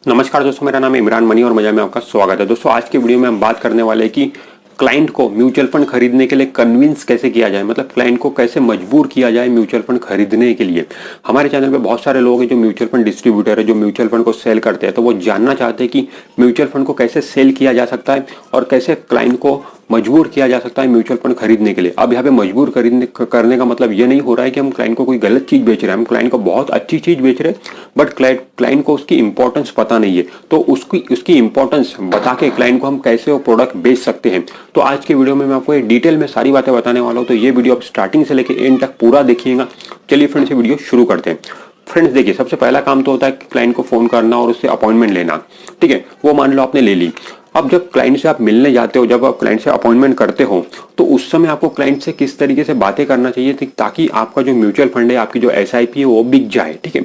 नमस्कार दोस्तों, मेरा नाम है इमरान मनी और मजा में आपका स्वागत है। दोस्तों आज की वीडियो में हम बात करने वाले हैं कि क्लाइंट को म्यूचुअल फंड खरीदने के लिए कन्विंस कैसे किया जाए, मतलब क्लाइंट को कैसे मजबूर किया जाए म्यूचुअल फंड खरीदने के लिए। हमारे चैनल पे बहुत सारे लोग हैं जो म्यूचुअल फंड डिस्ट्रीब्यूटर है, जो म्यूचुअल फंड को सेल करते हैं, तो वो जानना चाहते हैं कि म्यूचुअल फंड को कैसे सेल किया जा सकता है और कैसे क्लाइंट को मजबूर किया जा सकता है म्यूचुअल फंड खरीदने के लिए। अब यहाँ पे मजबूर करने का मतलब ये नहीं हो रहा है कि हम क्लाइंट को कोई गलत चीज बेच रहे हैं, हम क्लाइंट को बहुत अच्छी चीज बेच रहे हैं, बट क्लाइंट को उसकी इंपॉर्टेंस पता नहीं है। तो उसकी इंपॉर्टेंस बता के क्लाइंट को हम कैसे वो प्रोडक्ट बेच सकते हैं। तो आज के वीडियो में मैं आपको डिटेल में सारी बातें बताने वाला हूँ, तो ये वीडियो आप स्टार्टिंग से लेकर एंड तक पूरा देखिएगा। चलिए फ्रेंड्स ये वीडियो शुरू करते हैं। फ्रेंड्स देखिए, सबसे पहला काम तो होता है क्लाइंट को फोन करना और उससे अपॉइंटमेंट लेना। ठीक है, वो मान लो आपने ले ली। अब जब क्लाइंट से आप मिलने जाते हो, जब आप क्लाइंट से अपॉइंटमेंट करते हो, तो उस समय आपको क्लाइंट से किस तरीके से बातें करना चाहिए ताकि आपका जो म्यूचुअल फंड है, आपकी जो एसआईपी है, वो बिक जाए। ठीक है,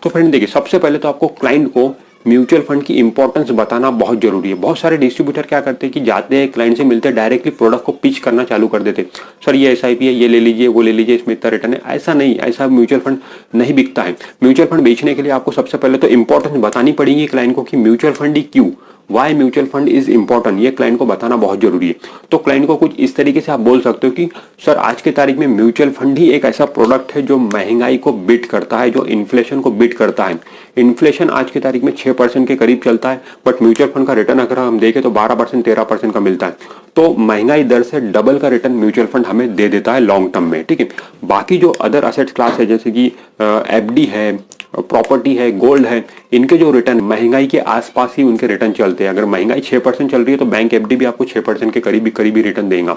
तो फ्रेंड देखिए, सबसे पहले तो आपको क्लाइंट को म्यूचुअल फंड की इंपॉर्टेंस बताना बहुत जरूरी है। बहुत सारे डिस्ट्रीब्यूटर क्या करते हैं कि जाते हैं क्लाइंट से मिलते हैं, डायरेक्टली प्रोडक्ट को पिच करना चालू कर देते। सर ये एसआईपी है, ये ले लीजिए, वो ले लीजिए, इसमें इतना रिटर्न है। ऐसा नहीं, ऐसा म्यूचुअल फंड नहीं बिकता है। म्यूचुअल फंड बेचने के लिए आपको सबसे पहले तो इंपॉर्टेंस बतानी पड़ेगी क्लाइंट को कि म्यूचुअल फंड ही क्यों, why mutual fund is important, ये क्लाइंट को बताना बहुत जरूरी है। तो क्लाइंट को कुछ इस तरीके से आप बोल सकते हो कि सर आज के तारीख में म्यूचुअल फंड ही एक ऐसा प्रोडक्ट है जो महंगाई को बीट करता है, जो इन्फ्लेशन को बीट करता है। इन्फ्लेशन आज की तारीख में 6% के करीब चलता है, बट म्यूचुअल फंड का रिटर्न अगर हम देखें तो 12% 13% का मिलता है। तो महंगाई दर से डबल का रिटर्न म्यूचुअल फंड हमें दे देता है लॉन्ग टर्म में। ठीक है, बाकी जो अदर असेट्स क्लास है जैसे कि एफडी है, प्रॉपर्टी है, गोल्ड है, इनके जो रिटर्न महंगाई के आसपास ही उनके रिटर्न चलते हैं। अगर महंगाई 6% चल रही है तो बैंक एफडी भी आपको 6% के करीबी रिटर्न देगा।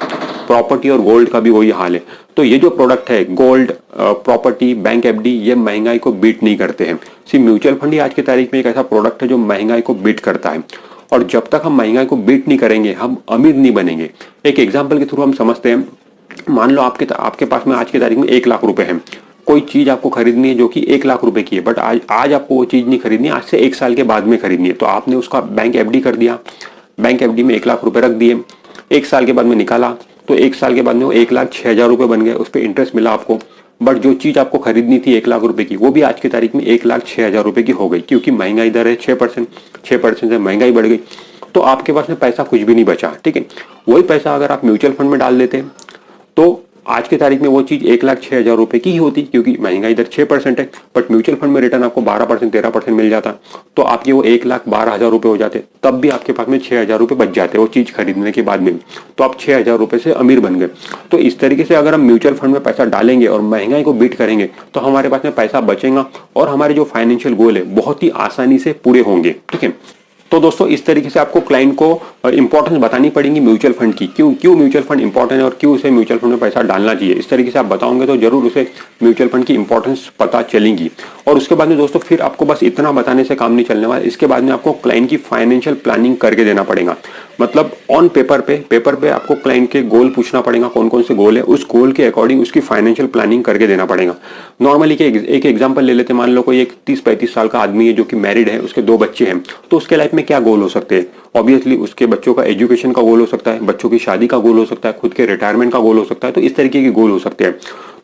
प्रॉपर्टी और गोल्ड का भी वही हाल है। तो ये जो प्रोडक्ट है गोल्ड, प्रॉपर्टी, बैंक एफडी, ये महंगाई को बीट नहीं करते हैं। सिर्फ म्यूचुअल फंड ही आज की तारीख में एक ऐसा प्रोडक्ट है जो महंगाई को बीट करता है। और जब तक हम महंगाई को बीट नहीं करेंगे, हम अमीर नहीं बनेंगे। एक एग्जाम्पल के थ्रू हम समझते हैं। मान लो आपके पास में आज की तारीख में 1 लाख रुपए है। कोई चीज आपको खरीदनी है जो कि 1 लाख रुपए की है, बट आज आपको वो चीज नहीं खरीदनी है, आज से 1 साल के बाद में खरीदनी है। तो आपने उसका बैंक एफडी कर दिया, बैंक एफडी में 1 लाख रुपए रख दिए, 1 साल के बाद में निकाला तो 1 साल के बाद में वो 1,06,000 रुपए बन गए, उस पर इंटरेस्ट मिला आपको। बट जो चीज आपको खरीदनी थी 1 लाख रुपए की, वो भी आज की तारीख में 1,06,000 रुपए की हो गई, क्योंकि महंगाई दर है 6%, 6% से महंगाई बढ़ गई। तो आपके पास में पैसा कुछ भी नहीं बचा। ठीक है, वही पैसा अगर आप म्यूचुअल फंड में डाल देते तो आज की तारीख में वो चीज 1,06,000 रुपए की ही होती, क्योंकि महंगाई दर 6% है। बट म्यूचुअल फंड में रिटर्न आपको 12% 13% मिल जाता, तो आपके वो 1,12,000 रुपए हो जाते। तब भी आपके पास में 6,000 रुपए बच जाते वो चीज खरीदने के बाद में, तो आप 6,000 रुपए से अमीर बन गए। तो इस तरीके से अगर हम म्यूचुअल फंड में पैसा डालेंगे और महंगाई को बीट करेंगे तो हमारे पास में पैसा बचेगा और हमारे जो फाइनेंशियल गोल है बहुत ही आसानी से पूरे होंगे। ठीक है, तो दोस्तों इस तरीके से आपको क्लाइंट को इंपॉर्टेंस बतानी पड़ेगी म्यूचुअल फंड की, क्यों म्यूचुअल फंड इंपॉर्टेंट है और क्यों उसे म्यूचुअल फंड में पैसा डालना चाहिए। इस तरीके से आप बताओगे तो जरूर उसे म्यूचुअल फंड की इंपॉर्टेंस पता चलेगी। और उसके बाद में दोस्तों फिर आपको बस इतना बताने से काम नहीं चलने वाला, इसके बाद में आपको क्लाइंट की फाइनेंशियल प्लानिंग करके देना पड़ेगा। मतलब ऑन पेपर पे आपको क्लाइंट के गोल पूछना पड़ेगा, कौन कौन से गोल है, उस गोल के अकॉर्डिंग उसकी फाइनेंशियल प्लानिंग करके देना पड़ेगा। नॉर्मली एक एग्जांपल ले लेते हैं। मान लो कोई एक 30-35 साल का आदमी है जो कि मैरिड है, उसके 2 बच्चे हैं, तो उसके लाइफ में क्या गोल हो सकते हैं। ऑब्वियसली उसके बच्चों का एजुकेशन का गोल हो सकता है, बच्चों की शादी का गोल हो सकता है, खुद के रिटायरमेंट का गोल हो सकता है। तो इस तरीके के गोल हो सकते हैं।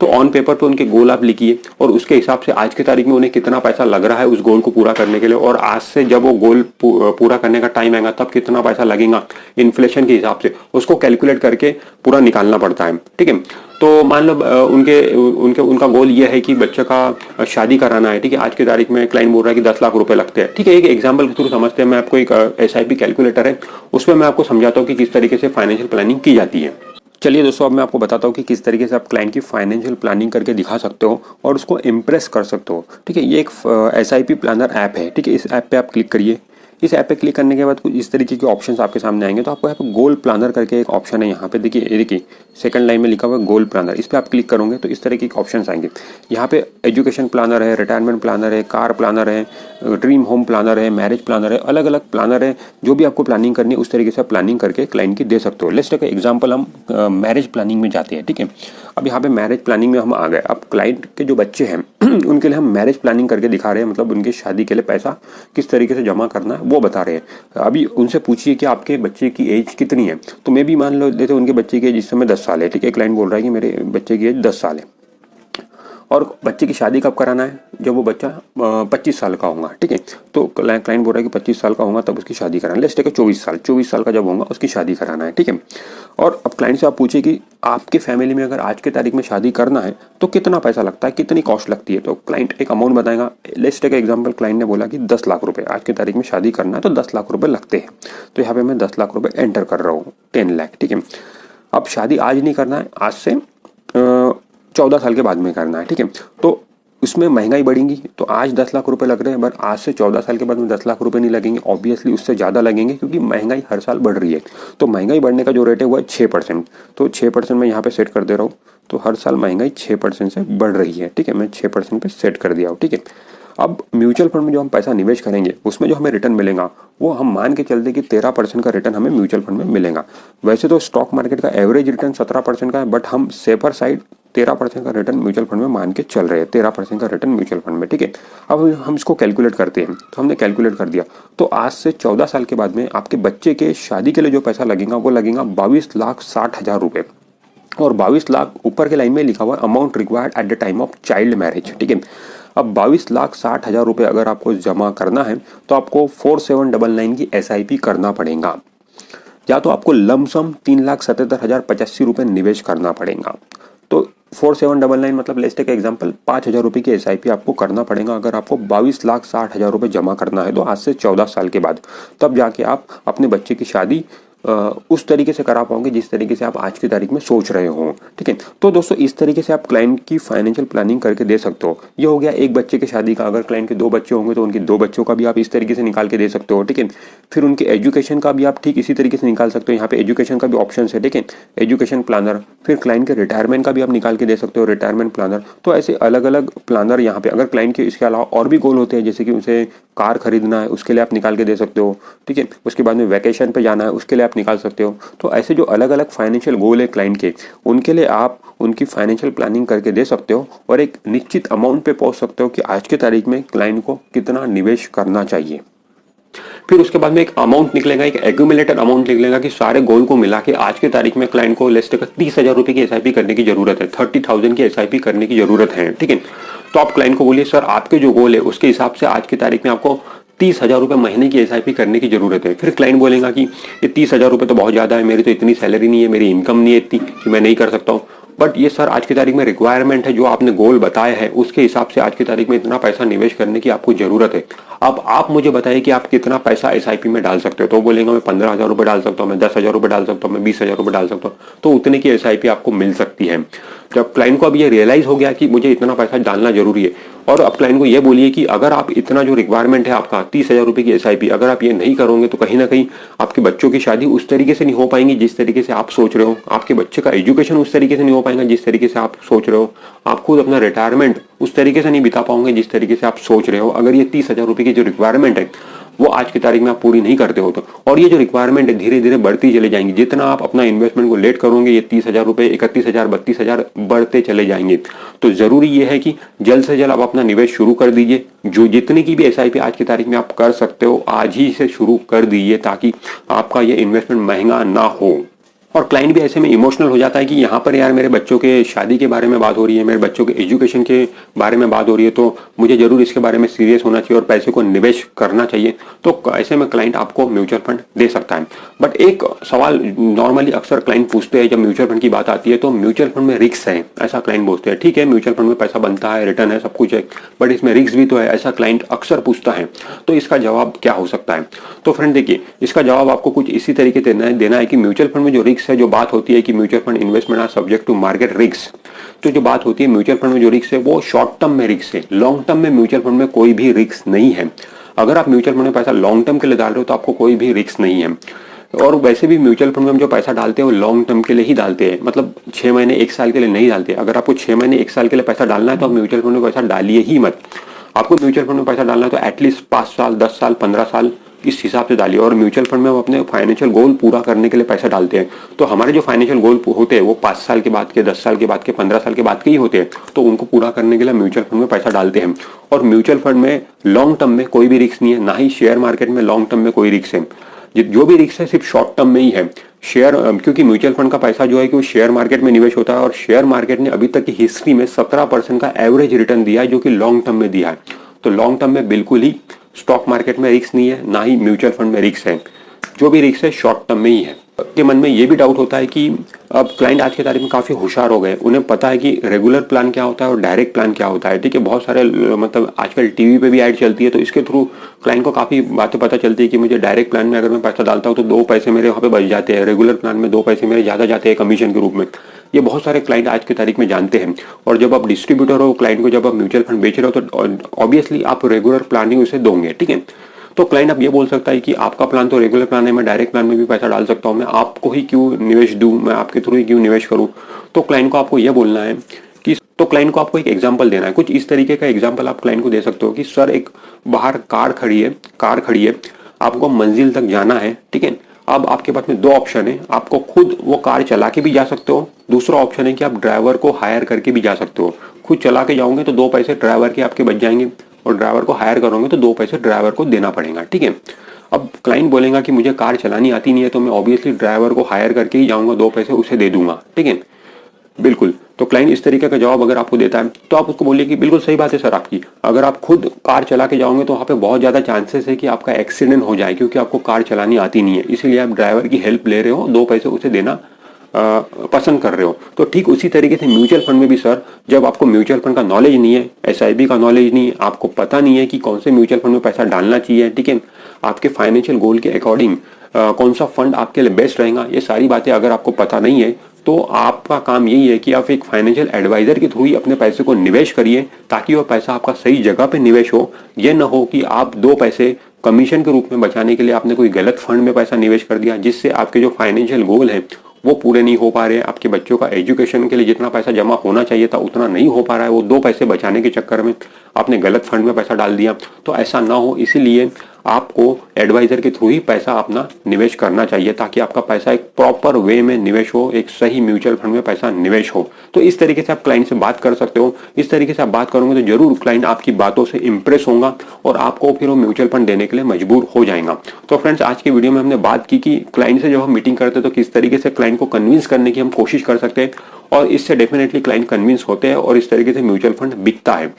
तो ऑन पेपर पे उनके गोल आप लिखिए और उसके हिसाब से आज की तारीख में उन्हें कितना पैसा लग रहा है उस गोल को पूरा करने के लिए, और आज से जब वो गोल पूरा करने का टाइम आएगा तब कितना पैसा लगेगा इन्फ्लेशन के हिसाब से, उसको कैलकुलेट करके पूरा निकालना पड़ता है। ठीक है, तो मान लो उनका गोल ये है कि बच्चे का शादी कराना है। ठीक है, आज की तारीख में क्लाइंट बोल रहा है कि 10 लाख रुपए लगते हैं। ठीक है, एक एग्जांपल के थ्रू समझते हैं। मैं आपको एक एसआईपी कैलकुलेटर है, उसमें मैं आपको समझाता हूँ कि किस तरीके से फाइनेंशियल प्लानिंग की जाती है। चलिए दोस्तों, अब मैं आपको बताता हूँ कि किस तरीके से आप क्लाइंट की फाइनेंशियल प्लानिंग करके दिखा सकते हो और उसको इम्प्रेस कर सकते हो। ठीक है, ये एक एसआईपी प्लानर ऐप है। ठीक है, इस ऐप पे आप क्लिक करिए। इस ऐप पे क्लिक करने के बाद कुछ इस तरीके के ऑप्शंस आपके सामने आएंगे। तो आपको यहाँ पे गोल प्लानर करके एक ऑप्शन है, यहाँ पे देखिए, ये देखिए सेकंड लाइन में लिखा हुआ है गोल प्लानर। इस पे आप क्लिक करोगे तो इस तरीके के ऑप्शंस आएंगे। यहाँ पे एजुकेशन प्लानर है, रिटायरमेंट प्लानर है, कार प्लानर है, ड्रीम होम प्लानर है, मैरिज प्लानर है, अलग अलग प्लानर है। जो भी आपको प्लानिंग करनी है उस तरीके से आप प्लानिंग करके क्लाइंट की दे सकते हो। लेट्स टेक एग्जांपल, हम मैरिज प्लानिंग में जाते हैं। ठीक है, अब यहाँ पे मैरिज प्लानिंग में हम आ गए। अब क्लाइंट के जो बच्चे हैं उनके लिए हम मैरिज प्लानिंग करके दिखा रहे हैं, मतलब उनकी शादी के लिए पैसा किस तरीके से जमा करना है वो बता रहे हैं। अभी उनसे पूछिए कि आपके बच्चे की एज कितनी है, तो मैं भी मान लो लेते उनके बच्चे की एज इस समय 10 साल है। ठीक है, क्लाइंट बोल रहा है कि मेरे बच्चे की एज 10 साल है। और बच्चे की शादी कब कराना है? जब वो बच्चा 25 साल का होगा, ठीक है। तो क्लाइंट बोल रहा है कि 25 साल का होगा तब उसकी शादी कराना है। लेट्स टेक 24 साल का जब होगा उसकी शादी कराना है, ठीक है। और अब क्लाइंट से आप पूछिए कि आपके फैमिली में अगर आज के तारीख में शादी करना है तो कितना पैसा लगता है, कितनी कॉस्ट लगती है। तो क्लाइंट एक अमाउंट बताएगा। लेट्स टेक एग्जांपल, क्लाइंट ने बोला कि 10 लाख रुपए आज की तारीख में शादी करना है तो 10 लाख रुपए लगते हैं। तो यहाँ पे मैं 10 लाख रुपए एंटर कर रहा हूँ, 10 लाख, ठीक है। अब शादी आज नहीं करना है, आज से 14 साल के बाद में करना है, ठीक है। तो उसमें महंगाई बढ़ेगी, तो आज 10 लाख रुपए लग रहे हैं, बट आज से 14 साल के बाद में 10 लाख रुपए नहीं लगेंगे, ऑब्वियसली उससे ज़्यादा लगेंगे, क्योंकि महंगाई हर साल बढ़ रही है। तो महंगाई बढ़ने का जो रेट है वो है 6%। तो 6% मैं यहाँ पे सेट कर दे रहा हूँ। तो हर साल महंगाई 6% से बढ़ रही है, ठीक है। मैं 6% पे सेट कर दिया हूँ, ठीक है। अब म्यूचुअल फंड में जो हम पैसा निवेश करेंगे उसमें जो हमें रिटर्न मिलेगा वो हम मान के चलते कि 13% का रिटर्न हमें म्यूचुअल फंड में मिलेगा। वैसे तो स्टॉक मार्केट का एवरेज रिटर्न 17% का है, बट हम सेफर साइड 13% का रिटर्न म्यूचुअल फंड में मान के चल रहे हैं। 13% का रिटर्न म्यूचुअल फंड में, ठीक है। अब हम इसको कैलकुलेट करते हैं। तो हमने कैलकुलेट कर दिया, तो आज से 14 साल के बाद में आपके बच्चे के शादी के लिए जो पैसा लगेगा वो लगेगा 22,60,000 रुपये। और 22 लाख ऊपर के लाइन में लिखा हुआ amount required at the time of child marriage, ठीक है। अब 22,60,000 रुपये अगर आपको जमा करना है तो आपको 4799 की SIP करना पड़ेगा, या तो आपको लमसम 3,77,085 रुपये निवेश करना पड़ेगा। तो 4799 मतलब लेट्स टेक एग्जांपल 5,000 रुपये की SIP आपको करना पड़ेगा अगर आपको 22,60,000 रुपये जमा करना है तो आज से 14 साल के बाद। तब जाके आप अपने बच्चे की शादी उस तरीके से करा पाओगे जिस तरीके से आप आज की तारीख में सोच रहे हो, ठीक है। तो दोस्तों इस तरीके से आप क्लाइंट की फाइनेंशियल प्लानिंग करके दे सकते हो। ये हो गया एक बच्चे की शादी का। अगर क्लाइंट के 2 बच्चे होंगे तो उनके 2 बच्चों का भी आप इस तरीके से निकाल के दे सकते हो, ठीक है। फिर उनके एजुकेशन का भी आप ठीक इसी तरीके से निकाल सकते हो। यहाँ पे एजुकेशन का भी ऑप्शन है, ठीक है, एजुकेशन प्लानर। फिर क्लाइंट के रिटायरमेंट का भी आप निकाल के दे सकते हो, रिटायरमेंट प्लानर। तो ऐसे अलग अलग प्लानर यहाँ पे, अगर क्लाइंट के इसके अलावा और भी गोल होते हैं जैसे कि उसे कार खरीदना है उसके लिए आप निकाल के दे सकते हो, ठीक है। उसके बाद में वैकेशन पे जाना है उसके लिए आप निकाल सकते हो। तो ऐसे जो अलग अलग फाइनेंशियल गोल है क्लाइंट के, उनके लिए आप उनकी फाइनेंशियल प्लानिंग करके दे सकते हो और एक निश्चित अमाउंट पे पहुंच सकते हो कि आज के तारीख में क्लाइंट को कितना निवेश करना चाहिए। फिर उसके बाद में एक अमाउंट निकलेगा, एक एक्यूमुलेटेड अमाउंट निकलेगा कि सारे गोल को मिला के आज के तारीख में क्लाइंट को लेट्स टेक 30,000 रुपए की SIP करने की जरूरत है, 30,000 की SIP करने की जरूरत है, ठीक है। तो आप क्लाइंट को बोलिए सर आपके जो गोल है उसके हिसाब से आज की तारीख में आपको 30,000 रुपये महीने की SIP करने की जरूरत है। फिर क्लाइंट बोलेगा कि ये 30,000 रुपये तो बहुत ज्यादा है, मेरी तो इतनी सैलरी नहीं है, मेरी इनकम नहीं है इतनी कि मैं नहीं कर सकता हूँ। बट ये सर आज की तारीख में रिक्वायरमेंट है, जो आपने गोल बताया है उसके हिसाब से आज की तारीख में इतना पैसा निवेश करने की आपको जरूरत है। अब आप मुझे बताइए कि आप कितना पैसा SIP में डाल सकते हो। तो बोलेंगे मैं 15,000 रुपये डाल सकता हूँ, मैं 10,000 रुपये डाल सकता हूँ, मैं 20,000 रुपये डाल सकता हूँ। तो उतने की SIP आपको मिल सकती है। जब क्लाइंट को अब ये रियलाइज हो गया कि मुझे इतना पैसा डालना जरूरी है, और अब क्लाइंट को ये बोलिए कि अगर आप इतना जो रिक्वायरमेंट है आपका 30,000 रुपये की SIP अगर आप ये नहीं करोगे तो कहीं ना कहीं आपके बच्चों की शादी उस तरीके से नहीं हो पाएंगी जिस तरीके से आप सोच रहे हो, आपके बच्चे का एजुकेशन उस तरीके से नहीं हो पाएगा जिस तरीके से आप सोच रहे हो, आप खुद अपना रिटायरमेंट उस तरीके से नहीं बिता पाओगे जिस तरीके से आप सोच रहे हो। अगर ये 30,000 रुपये की जो रिक्वायरमेंट है वो आज की तारीख में आप पूरी नहीं करते हो तो, और ये जो रिक्वायरमेंट है धीरे धीरे बढ़ती चले जाएंगी। जितना आप अपना इन्वेस्टमेंट को लेट करोगे ये 30,000 रुपये, 31,000, 32,000 बढ़ते चले जाएंगे। तो जरूरी ये है कि जल्द से जल्द आप अपना निवेश शुरू कर दीजिए। जो जितनी की भी SIP आज की तारीख में आप कर सकते हो आज ही से शुरू कर दीजिए ताकि आपका ये इन्वेस्टमेंट महंगा ना हो। और क्लाइंट भी ऐसे में इमोशनल हो जाता है कि यहाँ पर यार मेरे बच्चों के शादी के बारे में बात हो रही है, मेरे बच्चों के एजुकेशन के बारे में बात हो रही है, तो मुझे जरूर इसके बारे में सीरियस होना चाहिए और पैसे को निवेश करना चाहिए। तो ऐसे में क्लाइंट आपको म्यूचुअल फंड दे सकता है। बट एक सवाल नॉर्मली अक्सर क्लाइंट पूछते हैं जब म्यूचुअल फंड की बात आती है, तो म्यूचुअल फंड में रिस्क है ऐसा क्लाइंट पूछते हैं। ठीक है, म्यूचुअल फंड में पैसा बनता है, रिटर्न है, सब कुछ है, बट इसमें रिस्क भी तो है, ऐसा क्लाइंट अक्सर पूछता है। तो इसका जवाब क्या हो सकता है? तो फ्रेंड देखिए, इसका जवाब आपको कुछ इसी तरीके देना है कि म्यूचुअल फंड में जो रिस्क है, जो बात होती है कि mutual fund investment are subject to market risk, तो जो बात होती है म्यूचुअल फंड में जो रिस्क है वो शॉर्ट टर्म में रिस्क है, लॉन्ग टर्म में म्यूचुअल फंड में कोई भी रिस्क नहीं है। अगर आप म्यूचुअल फंड में पैसा लॉन्ग टर्म के लिए डाल रहे हो तो आपको कोई भी रिस्क नहीं है। और वैसे भी म्यूचुअल फंड में हम जो पैसा डालते हैं वो लॉन्ग टर्म के लिए ही डालते हैं, मतलब 6 महीने 1 साल के लिए नहीं डालते। अगर आपको 6 महीने 1 साल के लिए पैसा डालना है तो आप म्यूचुअल फंड में पैसा डालिए ही मत। आपको म्यूचुअल फंड में पैसा डालना है तो एटलीस्ट 5 साल, 10 साल, 15 साल इस हिसाब से डालिए। और म्यूचुअल फंड में हम अपने फाइनेंशियल गोल पूरा करने के लिए पैसा डालते हैं। तो हमारे जो फाइनेंशियल गोल होते हैं वो 5 साल के बाद के, 10 साल के बाद के, 15 साल के बाद के ही होते हैं। तो उनको पूरा करने के लिए म्यूचुअल फंड में पैसा डालते हैं। और म्यूचुअल फंड में लॉन्ग टर्म में कोई भी रिस्क नहीं है, ना ही शेयर मार्केट में लॉन्ग टर्म में कोई रिस्क है। जो भी रिस्क है सिर्फ शॉर्ट टर्म में ही है। शेयर क्योंकि म्यूचुअल फंड का पैसा जो है कि वो शेयर मार्केट में निवेश होता है और शेयर मार्केट ने अभी तक की हिस्ट्री में 17% का एवरेज रिटर्न दिया है, जो कि लॉन्ग टर्म में दिया है। तो लॉन्ग टर्म में बिल्कुल ही स्टॉक मार्केट में रिस्क नहीं है, ना ही म्यूचुअल फंड में रिस्क है। जो भी रिस्क है शॉर्ट टर्म में ही है। के मन में ये भी डाउट होता है कि अब क्लाइंट आज के तारीख में काफी होशियार हो गए, उन्हें पता है कि रेगुलर प्लान क्या होता है और डायरेक्ट प्लान क्या होता है। ठीक है, बहुत सारे मतलब आजकल टीवी पे भी ऐड चलती है, तो इसके थ्रू क्लाइंट को काफी बातें पता चलती है कि मुझे डायरेक्ट प्लान में अगर मैं पैसा डालता हूँ तो 2 पैसे मेरे वहाँ पे बच जाते हैं, रेगुलर प्लान में 2 पैसे मेरे ज्यादा जाते हैं कमीशन के रूप में। ये बहुत सारे क्लाइंट आज की तारीख में जानते हैं। और जब आप डिस्ट्रीब्यूटर हो क्लाइंट को, जब आप म्यूचुअल फंड बेच रहे हो तो ऑब्वियसली आप रेगुलर प्लान ही उसे दोगे। ठीक है, तो क्लाइंट अब ये बोल सकता है कि आपका प्लान तो रेगुलर प्लान है, मैं डायरेक्ट प्लान में भी पैसा डाल सकता हूं, मैं आपको ही क्यों निवेश दूं, मैं आपके थ्रू ही क्यों निवेश करूं। तो क्लाइंट को आपको यह बोलना है कि क्लाइंट को आपको एक एग्जांपल देना है। कुछ इस तरीके का एग्जांपल आप क्लाइंट को दे सकते हो कि सर एक बाहर कार खड़ी है, आपको मंजिल तक जाना है। ठीक है, अब आपके पास में 2 ऑप्शन है, आपको खुद वो कार चला के भी जा सकते हो, दूसरा ऑप्शन है कि आप ड्राइवर को हायर करके भी जा सकते हो। खुद चला के जाओगे तो 2 पैसे ड्राइवर के आपके बच जाएंगे, और ड्राइवर को हायर करोगे तो 2 पैसे ड्राइवर को देना पड़ेगा। ठीक है, अब क्लाइंट बोलेगा कि मुझे कार चलानी आती नहीं है, तो मैं ऑब्वियसली ड्राइवर को हायर करके ही जाऊंगा, 2 पैसे उसे दे दूंगा। ठीक है, बिल्कुल। तो क्लाइंट इस तरीके का जवाब अगर आपको देता है तो आप उसको बोलिए कि बिल्कुल सही बात है सर आपकी, अगर आप खुद कार चला के जाओगे तो वहाँ पे बहुत ज्यादा चांसेस है कि आपका एक्सीडेंट हो जाए, क्योंकि आपको कार चलानी आती नहीं है, इसीलिए आप ड्राइवर की हेल्प ले रहे हो, 2 पैसे उसे देना पसंद कर रहे हो। तो ठीक उसी तरीके से म्यूचुअल फंड में भी सर, जब आपको म्यूचुअल फंड का नॉलेज नहीं है, एसआईपी का नॉलेज नहीं है, आपको पता नहीं है कि कौन से म्यूचुअल फंड में पैसा डालना चाहिए, ठीक है, आपके फाइनेंशियल गोल के अकॉर्डिंग कौन सा फंड आपके लिए बेस्ट रहेगा, ये सारी बातें अगर आपको पता नहीं है तो आपका काम यही है कि आप एक फाइनेंशियल एडवाइजर के थ्रू ही अपने पैसे को निवेश करिए, ताकि वह पैसा आपका सही जगह पे निवेश हो। यह न हो कि आप 2 पैसे कमीशन के रूप में बचाने के लिए आपने कोई गलत फंड में पैसा निवेश कर दिया, जिससे आपके जो फाइनेंशियल गोल है वो पूरे नहीं हो पा रहे हैं, आपके बच्चों का एजुकेशन के लिए जितना पैसा जमा होना चाहिए था उतना नहीं हो पा रहा है, वो 2 पैसे बचाने के चक्कर में आपने गलत फंड में पैसा डाल दिया। तो ऐसा ना हो, इसीलिए आपको एडवाइजर के थ्रू ही पैसा अपना निवेश करना चाहिए, ताकि आपका पैसा एक प्रॉपर वे में निवेश हो, एक सही म्यूचुअल फंड में पैसा निवेश हो। तो इस तरीके से आप क्लाइंट से बात कर सकते हो। इस तरीके से आप बात करोगे तो जरूर क्लाइंट आपकी बातों से इंप्रेस होगा और आपको फिर वो म्यूचुअल फंड देने के लिए मजबूर हो जाएगा। तो फ्रेंड्स, आज की वीडियो में हमने बात की कि क्लाइंट से जब हम मीटिंग करते हैं तो किस तरीके से क्लाइंट को कन्विंस करने की हम कोशिश कर सकते हैं, और इससे डेफिनेटली क्लाइंट कन्विंस होते हैं और इस तरीके से म्यूचुअल फंड बिकता है।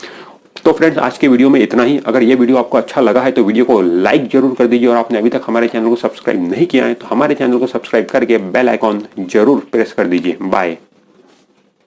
तो फ्रेंड्स, आज के वीडियो में इतना ही। अगर ये वीडियो आपको अच्छा लगा है तो वीडियो को लाइक जरूर कर दीजिए, और आपने अभी तक हमारे चैनल को सब्सक्राइब नहीं किया है तो हमारे चैनल को सब्सक्राइब करके बेल आइकॉन जरूर प्रेस कर दीजिए। बाय।